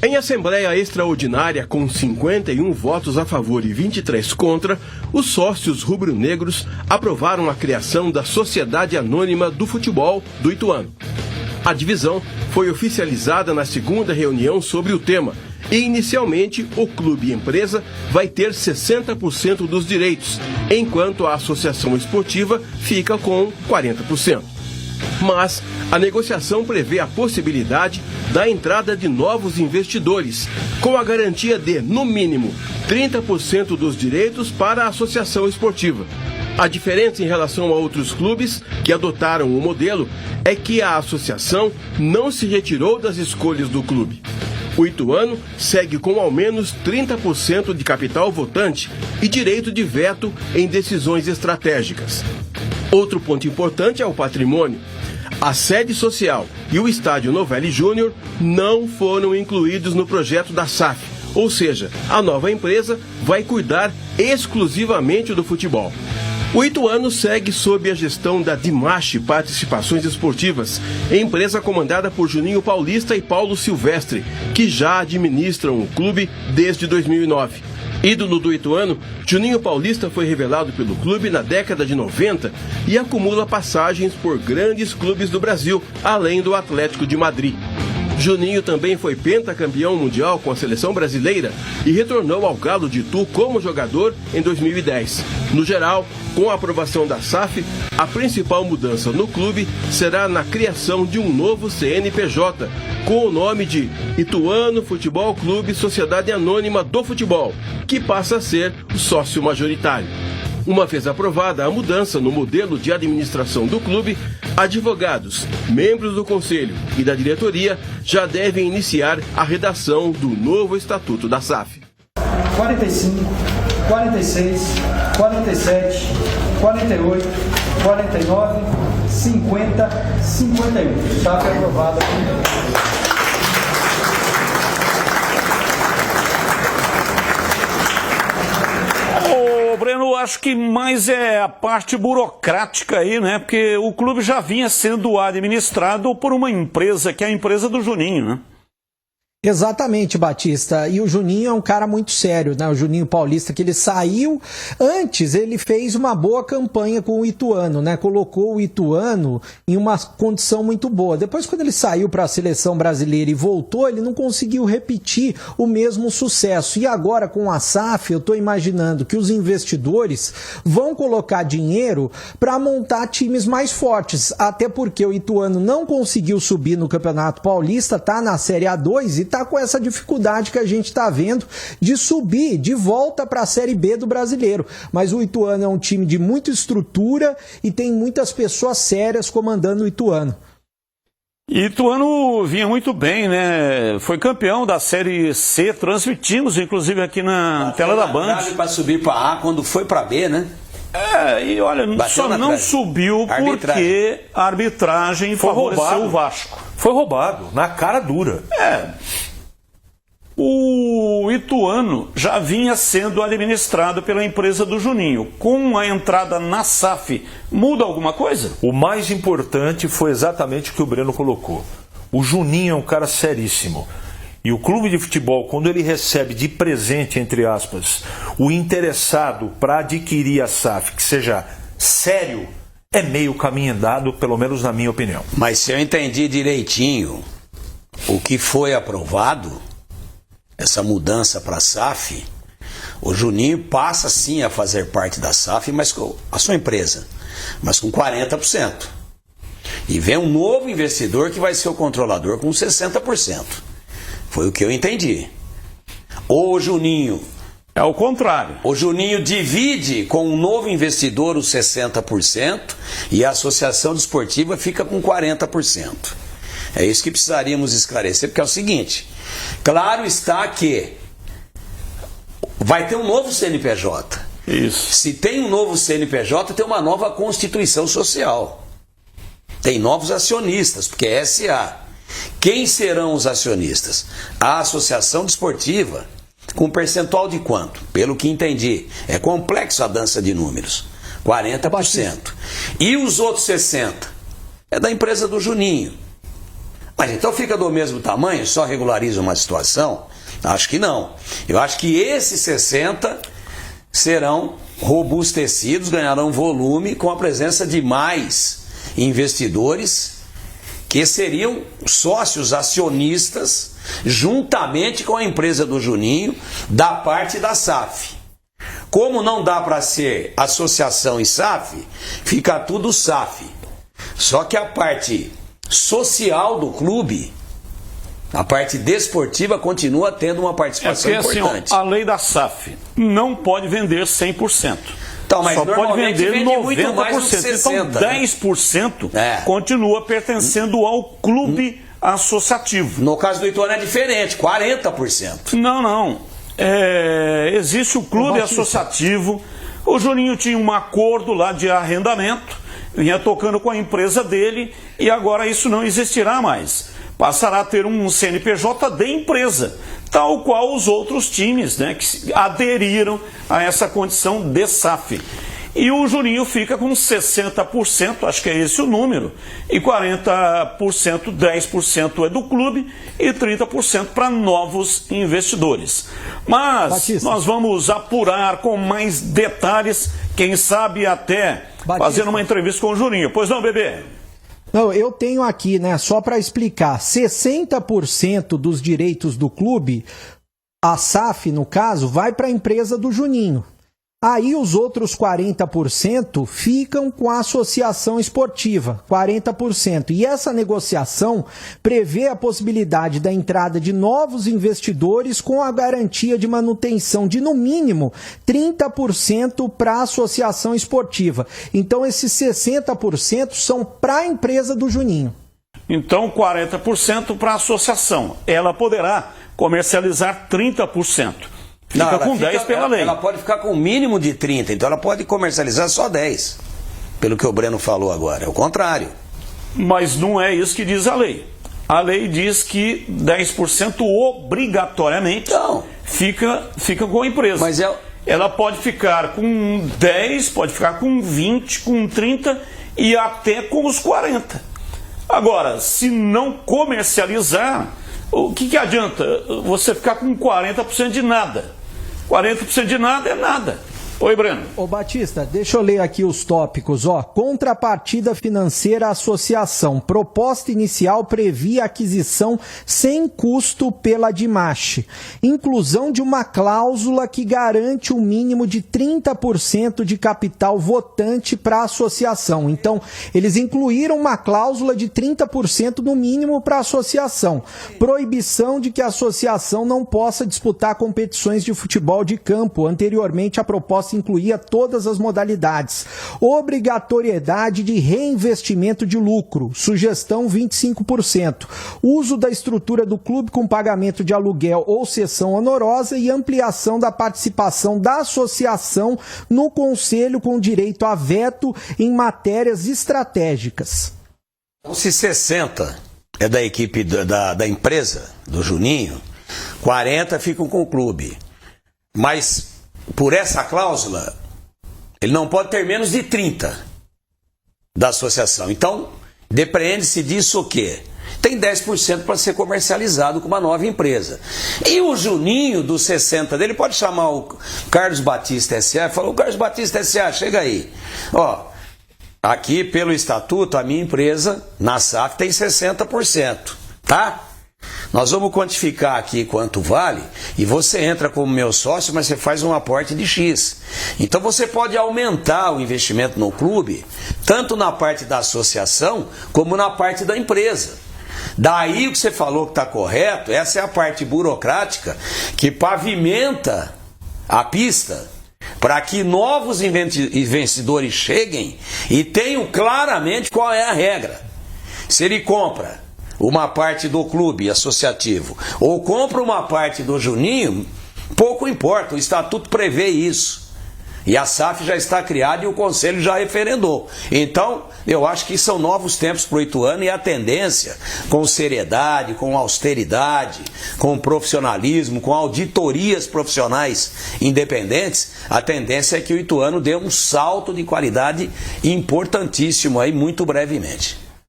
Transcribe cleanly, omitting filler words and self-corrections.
Em assembleia extraordinária, com 51 votos a favor e 23 contra, os sócios rubro-negros aprovaram a criação da Sociedade Anônima do Futebol do Ituano. A divisão foi oficializada na segunda reunião sobre o tema e, inicialmente, o clube empresa vai ter 60% dos direitos, enquanto a associação esportiva fica com 40%. Mas a negociação prevê a possibilidade da entrada de novos investidores, com a garantia de, no mínimo, 30% dos direitos para a associação esportiva. A diferença em relação a outros clubes que adotaram o modelo é que a associação não se retirou das escolhas do clube. O Ituano segue com ao menos 30% de capital votante e direito de veto em decisões estratégicas. Outro ponto importante é o patrimônio. A sede social e o estádio Novelli Júnior não foram incluídos no projeto da SAF, ou seja, a nova empresa vai cuidar exclusivamente do futebol. O Ituano segue sob a gestão da Dimache Participações Esportivas, empresa comandada por Juninho Paulista e Paulo Silvestre, que já administram o clube desde 2009. Ídolo do Ituano, Juninho Paulista foi revelado pelo clube na década de 90 e acumula passagens por grandes clubes do Brasil, além do Atlético de Madrid. Juninho também foi pentacampeão mundial com a seleção brasileira e retornou ao Galo de Itu como jogador em 2010. No geral, com a aprovação da SAF, a principal mudança no clube será na criação de um novo CNPJ, com o nome de Ituano Futebol Clube Sociedade Anônima do Futebol, que passa a ser o sócio majoritário. Uma vez aprovada a mudança no modelo de administração do clube, advogados, membros do conselho e da diretoria já devem iniciar a redação do novo estatuto da SAF. 45, 46, 47, 48, 49, 50, 51. SAF aprovada. Breno, acho que mais é a parte burocrática aí, né? Porque o clube já vinha sendo administrado por uma empresa, que é a empresa do Juninho, né? Exatamente, Batista. E o Juninho é um cara muito sério, né? O Juninho Paulista, que ele saiu. Antes, ele fez uma boa campanha com o Ituano, né? Colocou o Ituano em uma condição muito boa. Depois, quando ele saiu para a seleção brasileira e voltou, ele não conseguiu repetir o mesmo sucesso. E agora, com a SAF, eu estou imaginando que os investidores vão colocar dinheiro para montar times mais fortes. Até porque o Ituano não conseguiu subir no Campeonato Paulista, tá na Série A2 e está com essa dificuldade que a gente está vendo de subir de volta para a Série B do Brasileiro. Mas o Ituano é um time de muita estrutura e tem muitas pessoas sérias comandando o Ituano. E Ituano vinha muito bem, né? Foi campeão da Série C, transmitimos inclusive aqui na tela da Band. Para subir para A quando foi para B, né? E olha, só não subiu porque a arbitragem favoreceu o Vasco. Foi roubado, na cara dura. O Ituano já vinha sendo administrado pela empresa do Juninho. Com a entrada na SAF, muda alguma coisa? O mais importante foi exatamente o que o Breno colocou. O Juninho é um cara seríssimo. E o clube de futebol, quando ele recebe de presente, entre aspas, o interessado para adquirir a SAF, que seja sério, é meio caminho andado, pelo menos na minha opinião. Mas se eu entendi direitinho o que foi aprovado, essa mudança para a SAF, o Juninho passa sim a fazer parte da SAF, mas com a sua empresa, mas com 40%. E vem um novo investidor que vai ser o controlador com 60%. Foi o que eu entendi. Ou o Juninho... É o contrário. O Juninho divide com um novo investidor os 60% e a associação desportiva fica com 40%. É isso que precisaríamos esclarecer, porque é o seguinte, claro está que vai ter um novo CNPJ. Isso. Se tem um novo CNPJ, tem uma nova Constituição Social. Tem novos acionistas, porque é SA. Quem serão os acionistas? A associação desportiva, com percentual de quanto? Pelo que entendi, é complexo a dança de números. 40%. E os outros 60%? É da empresa do Juninho. Mas então fica do mesmo tamanho, só regulariza uma situação? Acho que não. Eu acho que esses 60 serão robustecidos, ganharão volume com a presença de mais investidores que seriam sócios acionistas juntamente com a empresa do Juninho da parte da SAF. Como não dá para ser associação e SAF, fica tudo SAF. Só que a parte social do clube, a parte desportiva, continua tendo uma participação importante. Assim, a lei da SAF não pode vender 100%. Então, mas só pode vender 90%. Muito mais do que 60, então 10% continua pertencendo ao clube associativo. No caso do Ituano é diferente, 40%. Não. Existe o clube associativo. O Juninho tinha um acordo lá de arrendamento, vinha tocando com a empresa dele e agora isso não existirá mais. Passará a ter um CNPJ de empresa, tal qual os outros times, né, que aderiram a essa condição de SAF. E o Juninho fica com 60%, acho que é esse o número, e 40%, 10% é do clube e 30% para novos investidores. Mas Batista, nós vamos apurar com mais detalhes, quem sabe até fazendo uma entrevista com o Juninho. Pois não, bebê? Não, eu tenho aqui, né, só para explicar, 60% dos direitos do clube, a SAF, no caso, vai para a empresa do Juninho. Aí os outros 40% ficam com a associação esportiva, 40%. E essa negociação prevê a possibilidade da entrada de novos investidores com a garantia de manutenção de, no mínimo, 30% para a associação esportiva. Então esses 60% são para a empresa do Juninho. Então 40% para a associação. Ela poderá comercializar 30%. Fica com 10 pela lei. Ela pode ficar com o mínimo de 30, então ela pode comercializar só 10. Pelo que o Breno falou agora, é o contrário. Mas não é isso que diz a lei. A lei diz que 10% obrigatoriamente fica com a empresa. Mas ela pode ficar com 10, pode ficar com 20, com 30 e até com os 40. Agora, se não comercializar, o que adianta você ficar com 40% de nada? 40% de nada é nada. Oi, Breno. Ô Batista, deixa eu ler aqui os tópicos, ó. Contrapartida financeira à associação. Proposta inicial previa aquisição sem custo pela Dimash. Inclusão de uma cláusula que garante um mínimo de 30% de capital votante para a associação. Então, eles incluíram uma cláusula de 30% no mínimo para a associação. Proibição de que a associação não possa disputar competições de futebol de campo. Anteriormente, a proposta incluía todas as modalidades. Obrigatoriedade de reinvestimento de lucro, sugestão 25%. Uso da estrutura do clube com pagamento de aluguel ou cessão honorosa e ampliação da participação da associação no conselho com direito a veto em matérias estratégicas. Se 60 é da equipe da empresa, do Juninho, 40 ficam com o clube. Mas por essa cláusula, ele não pode ter menos de 30 da associação. Então, depreende-se disso o quê? Tem 10% para ser comercializado com uma nova empresa. E o Juninho, dos 60 dele, pode chamar o Carlos Batista S.A. e falar: o Carlos Batista S.A., chega aí. Ó, aqui pelo estatuto, a minha empresa, na SAF, tem 60%, tá? Nós vamos quantificar aqui quanto vale e você entra como meu sócio, mas você faz um aporte de X. Então você pode aumentar o investimento no clube, tanto na parte da associação como na parte da empresa. Daí o que você falou que está correto, essa é a parte burocrática que pavimenta a pista para que novos investidores cheguem e tenham claramente qual é a regra. Se ele compra uma parte do clube associativo ou compra uma parte do Juninho, pouco importa, o estatuto prevê isso. E a SAF já está criada e o conselho já referendou. Então, eu acho que são novos tempos para o Ituano e a tendência, com seriedade, com austeridade, com profissionalismo, com auditorias profissionais independentes, a tendência é que o Ituano dê um salto de qualidade importantíssimo aí muito brevemente.